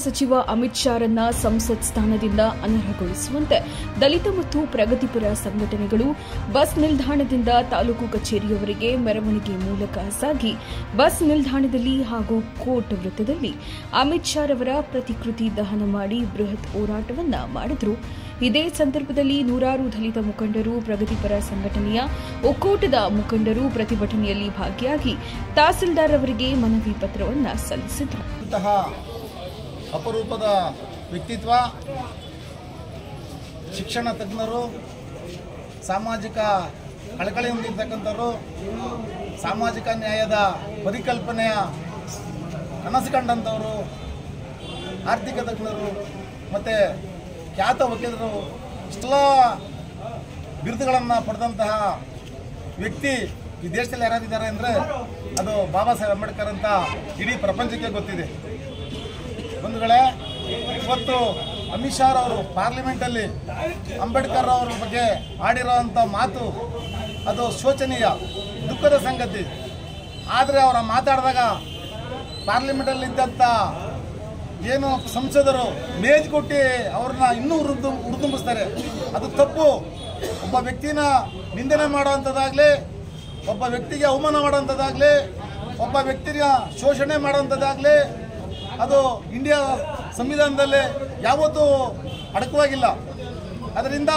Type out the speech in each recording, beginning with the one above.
ಸಚಿವ ಅಮಿತ್ ಶಾರನ್ನ ಸಂಸತ್ ಸ್ಥಾನದಿಂದ ಅನರ್ಹಗೊಳಿಸುವಂತೆ ದಲಿತ ಮತ್ತು ಪ್ರಗತಿಪರ ಸಂಘಟನೆಗಳು ಬಸ್ ನಿಲ್ದಾಣದಿಂದ ತಾಲೂಕು ಕಚೇರಿಯವರೆಗೆ ಮೆರವಣಿಗೆ ಮೂಲಕ ಸಾಗಿ ಬಸ್ ನಿಲ್ದಾಣದಲ್ಲಿ ಹಾಗೂ ಕೋರ್ಟ್ ವೃತ್ತದಲ್ಲಿ ಅಮಿತ್ ಶಾರವರ ಪ್ರತಿಕೃತಿ ದಹನ ಮಾಡಿ ಬೃಹತ್ ಹೋರಾಟವನ್ನ ಮಾಡಿದರು. ಇದೇ ಸಂದರ್ಭದಲ್ಲಿ ನೂರಾರು ದಲಿತ ಮುಖಂಡರು, ಪ್ರಗತಿಪರ ಸಂಘಟನೆಯ ಒಕ್ಕೂಟದ ಮುಖಂಡರು ಪ್ರತಿಭಟನೆಯಲ್ಲಿ ಭಾಗಿಯಾಗಿ ತಹಸೀಲ್ದಾರ್ ಅವರಿಗೆ ಮನವಿ ಪತ್ರವನ್ನು ಸಲ್ಲಿಸಿದರು. ಇಂತಹ ಅಪರೂಪದ ವ್ಯಕ್ತಿತ್ವ, ಶಿಕ್ಷಣ ತಜ್ಞರು, ಸಾಮಾಜಿಕ ಕಳಕಳಿ ಹೊಂದಿರತಕ್ಕಂಥವರು, ಸಾಮಾಜಿಕ ನ್ಯಾಯದ ಪರಿಕಲ್ಪನೆಯ ಕನಸು ಕಂಡಂಥವರು, ಆರ್ಥಿಕ ತಜ್ಞರು ಮತ್ತು ಖ್ಯಾತ ವಕೀಲರು, ಇಷ್ಟೆಲ್ಲ ಬಿರುದುಗಳನ್ನು ಪಡೆದಂತಹ ವ್ಯಕ್ತಿ ಈ ದೇಶದಲ್ಲಿ ಯಾರಾಗಿದ್ದಾರೆ ಅಂದರೆ ಅದು ಬಾಬಾ ಸಾಹೇಬ್ ಅಂಬೇಡ್ಕರ್ ಅಂತ ಇಡೀ ಪ್ರಪಂಚಕ್ಕೆ ಗೊತ್ತಿದೆ. ಬಂಧುಗಳೇ, ಇವತ್ತು ಅಮಿತ್ ಶಾ ಅವರು ಪಾರ್ಲಿಮೆಂಟಲ್ಲಿ ಅಂಬೇಡ್ಕರ್ ಅವರ ಬಗ್ಗೆ ಆಡಿರೋವಂಥ ಮಾತು ಅದು ಶೋಚನೀಯ, ದುಃಖದ ಸಂಗತಿ. ಆದರೆ ಅವರ ಮಾತಾಡಿದಾಗ ಪಾರ್ಲಿಮೆಂಟಲ್ಲಿದ್ದಂಥ ಏನು ಸಂಸದರು ಮೇಜ್ ಕೊಟ್ಟು ಅವ್ರನ್ನ ಇನ್ನೂ ಹುರಿದುಂಬಿಸ್ತಾರೆ. ಅದು ತಪ್ಪು. ಒಬ್ಬ ವ್ಯಕ್ತಿನ ನಿಂದನೆ ಮಾಡುವಂಥದ್ದಾಗಲಿ, ಒಬ್ಬ ವ್ಯಕ್ತಿಗೆ ಅವಮಾನ ಮಾಡುವಂಥದ್ದಾಗಲಿ, ಒಬ್ಬ ವ್ಯಕ್ತಿಯ ಶೋಷಣೆ ಮಾಡುವಂಥದ್ದಾಗಲಿ ಅದು ಇಂಡಿಯಾ ಸಂವಿಧಾನದಲ್ಲಿ ಯಾವತ್ತೂ ಅಡಕವಾಗಿಲ್ಲ. ಅದರಿಂದ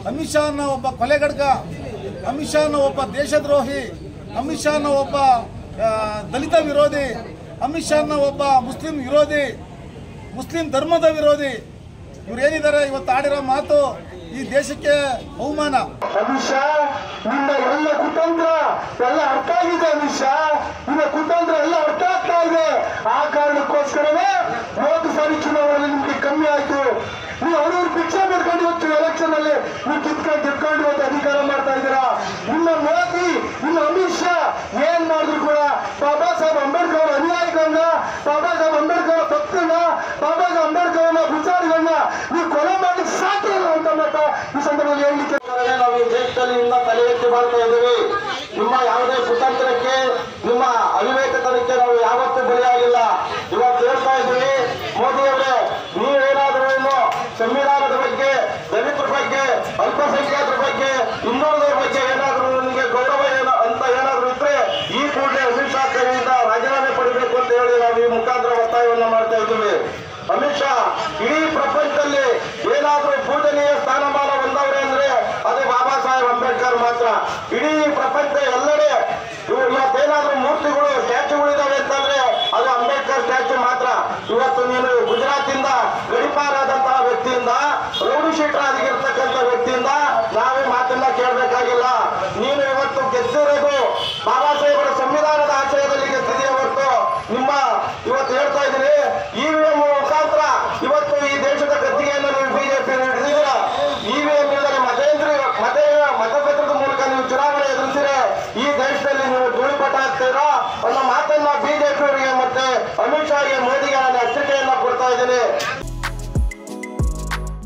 ಅಮಿತ್ ಶಾನ ಒಬ್ಬ ಕೊಲೆಗಡ್ಗ, ಅಮಿತ್ ಶಾನ ಒಬ್ಬ ದೇಶದ್ರೋಹಿ, ಅಮಿತ್ ಶಾನ ಒಬ್ಬ ದಲಿತ ವಿರೋಧಿ, ಅಮಿತ್ ಶಾನ ಒಬ್ಬ ಮುಸ್ಲಿಂ ವಿರೋಧಿ, ಮುಸ್ಲಿಂ ಧರ್ಮದ ವಿರೋಧಿ, ಇವರೇನಿದ್ದಾರೆ ಇವತ್ತು ಆಡಿರೋ ಮಾತು ಈ ದೇಶಕ್ಕೆ ಅವಮಾನ. ಅಮಿತ್ ಶಾ, ನಿನ್ನ ಎಲ್ಲ ಕುತಂತ್ರ ಎಲ್ಲ ಅರ್ಥ ಆಗಿದೆ. ಅಮಿತ್ ಶಾ, ನಿನ್ನ ಕುತಂತ್ರ ಎಲ್ಲ ಅರ್ಥ ಆಗ್ತಾ ಇದೆ. ಆ ಕಾರಣಕ್ಕೋಸ್ಕರವೇ 30 ಸಾರಿ ಚುನಾವಣೆ ನಿಮ್ಗೆ ಕಮ್ಮಿ ಆಯ್ತು. ನೀವು ಅವ್ರವ್ರು ಭಿಕ್ಷೆ ಬೇಡ್ಕೊಂಡು ಇವತ್ತು ಎಲೆಕ್ಷನ್ ಅಲ್ಲಿ ನೀವು ಕಿತ್ಕೊಂಡು ಇವತ್ತು ಅಧಿಕಾರ ಮಾಡ್ತಾ ಇದ್ದೀರಾ. ನಿಮ್ಮ ಮೋದಿ, ನಿಮ್ಮ ಅಮಿತ್ ಶಾ ಏನ್ ಮಾಡಿದ್ರು ಕೂಡ ಬಾಬಾ ಸಾಹೇಬ್ ಅಂಬೇಡ್ಕರ್ ಅವರ ಅನುಯಾಯಿಗಳನ್ನ, ಬಾಬಾ ಸಾಹೇಬ್ ಅಂಬೇಡ್ಕರ್ ಅವರ ಭಕ್ತರನ್ನ, ಬಾಬಾ ಸಾಹೇಬ್ ಅಂಬೇಡ್ಕರ್ ಅವರ ವಿಚಾರಗಳನ್ನ ನೀವು ಕೊಲೆ ಮಾಡ್ಲಿಕ್ಕೆ ಸಾಧ್ಯ ಇಲ್ಲ ಅಂತ ಮಾತ್ರ ಈ ಸಂದರ್ಭದಲ್ಲಿ ಹೇಳಲಿಕ್ಕೆ ನಾವು ಈ ದೇಶದಲ್ಲಿ ಇಂದ ತಲೆ ಎತ್ತಿ ಮಾಡ್ತಾ ಇದ್ದೀವಿ. ನಿಮ್ಮ ಯಾವುದೇ ಕುತಂತ್ರಕ್ಕೆ, ನಿಮ್ಮ ಅವಿವೇಕತನಕ್ಕೆ ನಾವು ಯಾವತ್ತೂ ಬಲಿಯಾಗಿಲ್ಲ. ಇವತ್ತು ಹೇಳ್ತಾ ಇದ್ದೀವಿ, ಮೋದಿ ಅವರೇ, ನೀವೇನಾದರೂ ಸಂವಿಧಾನದ ಬಗ್ಗೆ, ದಲಿತರ ಬಗ್ಗೆ, ಅಲ್ಪಸಂಖ್ಯಾತರ ಬಗ್ಗೆ, ಹಿಂದುಳಿದರ ಬಗ್ಗೆ ಏನಾದರೂ ನಿಮಗೆ ಗೌರವ ಅಂತ ಏನಾದರೂ ಇದ್ರೆ ಈ ಕೂಡಲೇ ಅಮಿತ್ ಶಾ ಕೈಯಿಂದ ರಾಜೀನಾಮೆ ಪಡಿಬೇಕು ಅಂತ ಹೇಳಿ ನಾವು ಈ ಮುಖಾಂತರ ಒತ್ತಾಯವನ್ನ ಮಾಡ್ತಾ ಇದ್ದೀವಿ. ಅಮಿತ್ ಶಾ ಇಡೀ ಪ್ರಪಂಚದಲ್ಲಿ ಏನಾದರೂ ಪೂಜನೀಯ ಸ್ಥಾನಮಾನ ಹೊಂದವ್ರೆ ಅಂದ್ರೆ ಅದು ಬಾಬಾ ಸಾಹೇಬ್ ಅಂಬೇಡ್ಕರ್ ಮಾತ್ರ. ಇಡೀ ಪ್ರಪಂಚ ಎಲ್ಲೆಡೆ ಇವತ್ತೇನಾದ್ರೂ ಮೂರ್ತಿಗಳು, ಸ್ಟ್ಯಾಚ್ಯೂಗಳಿದಾವೆ ಅಂತಂದ್ರೆ ಅದು ಅಂಬೇಡ್ಕರ್ ಸ್ಟ್ಯಾಚ್ಯೂ ಮಾತ್ರ. ಇವತ್ತು ನೀನು ಗುಜರಾತಿಂದ ಗಡಿಪಾರಾದಂತಹ ವ್ಯಕ್ತಿಯಿಂದ, ರೌಡಿ ಶೀಟರ್ ಆಗಿರ್ತಕ್ಕಂಥ ವ್ಯಕ್ತಿಯಿಂದ ನಾವೇ ಮಾತನ್ನ ಕೇಳಬೇಕಾಗಿಲ್ಲ. ನೀನು ಇವತ್ತು ಗೆದ್ದಿರೋದು ಬಾಬಾ ಸಾಹೇಬರ ಸಂವಿಧಾನದ ಆಶಯದಲ್ಲಿ ಗೆದ್ದಿದೆಯೇ ಹೊರತು ನಿಮ್ಮ ಇವತ್ತು ಹೇಳ್ತಾ ಇದ್ದೀನಿ ಇವಿಎಂ ಮುಖಾಂತರ ಇವತ್ತು ಈ ದೇಶದ ಗದ್ದಿಗೆಯನ್ನು ನೀವು ಬಿಜೆಪಿ ಹಿಡಿದಿದ್ದೀರಾ. ಇವಿಎಂ ಇಲ್ಲದೆ ಮತಪತ್ರದ ಮೂಲಕ ನೀವು ಚುನಾವಣೆ ಎದುರಿಸಿದ್ರೆ ಈ ದೇಶದಲ್ಲಿ ನೀವು ಧೂಳಿಪಟ ಆಗ್ತೀರಾ ಅನ್ನೋ ಮಾತನ್ನ ಬಿಜೆಪಿ ಅವರಿಗೆ ಮತ್ತೆ ಅಮಿತ್ ಶಾಗೆ, ಮೋದಿಗೆ ನಾನು ಎಚ್ಚರಿಕೆಯನ್ನ ಕೊಡ್ತಾ ಇದ್ದೀನಿ.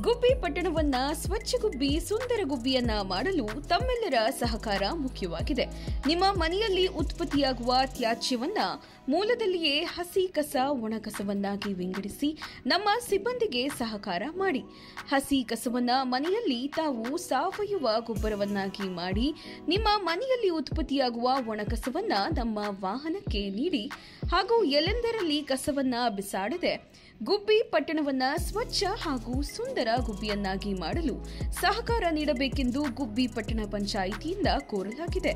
ಗುಬ್ಬಿ ಪಟ್ಟಣವನ್ನ ಸ್ವಚ್ಛಗುಬ್ಬಿ, ಸುಂದರ ಗುಬ್ಬಿಯನ್ನ ಮಾಡಲು ತಮ್ಮೆಲ್ಲರ ಸಹಕಾರ ಮುಖ್ಯವಾಗಿದೆ. ನಿಮ್ಮ ಮನೆಯಲ್ಲಿ ಉತ್ಪತ್ತಿಯಾಗುವ ತ್ಯಾಜ್ಯವನ್ನ ಮೂಲದಲ್ಲಿಯೇ ಹಸಿ ಕಸ, ಒಣ ಕಸವನ್ನಾಗಿ ವಿಂಗಡಿಸಿ ನಮ್ಮ ಸಿಬ್ಬಂದಿಗೆ ಸಹಕಾರ ಮಾಡಿ. ಹಸಿ ಕಸವನ್ನ ಮನೆಯಲ್ಲಿ ತಾವು ಸಾವಯವ ಗೊಬ್ಬರವನ್ನಾಗಿ ಮಾಡಿ, ನಿಮ್ಮ ಮನೆಯಲ್ಲಿ ಉತ್ಪತ್ತಿಯಾಗುವ ಒಣ ಕಸವನ್ನ ನಮ್ಮ ವಾಹನಕ್ಕೆ ನೀಡಿ ಹಾಗೂ ಎಲ್ಲೆಂದರಲ್ಲಿ ಕಸವನ್ನ ಬಿಸಾಡದೆ ಗುಬ್ಬಿ ಪಟ್ಟಣವನ್ನ ಸ್ವಚ್ಛ ಹಾಗೂ ಸುಂದರ ಗುಬ್ಬಿಯನ್ನಾಗಿ ಮಾಡಲು ಸಹಕಾರ ನೀಡಬೇಕೆಂದು ಗುಬ್ಬಿ ಪಟ್ಟಣ ಪಂಚಾಯಿತಿಯಿಂದ ಕೋರಲಾಗಿದೆ.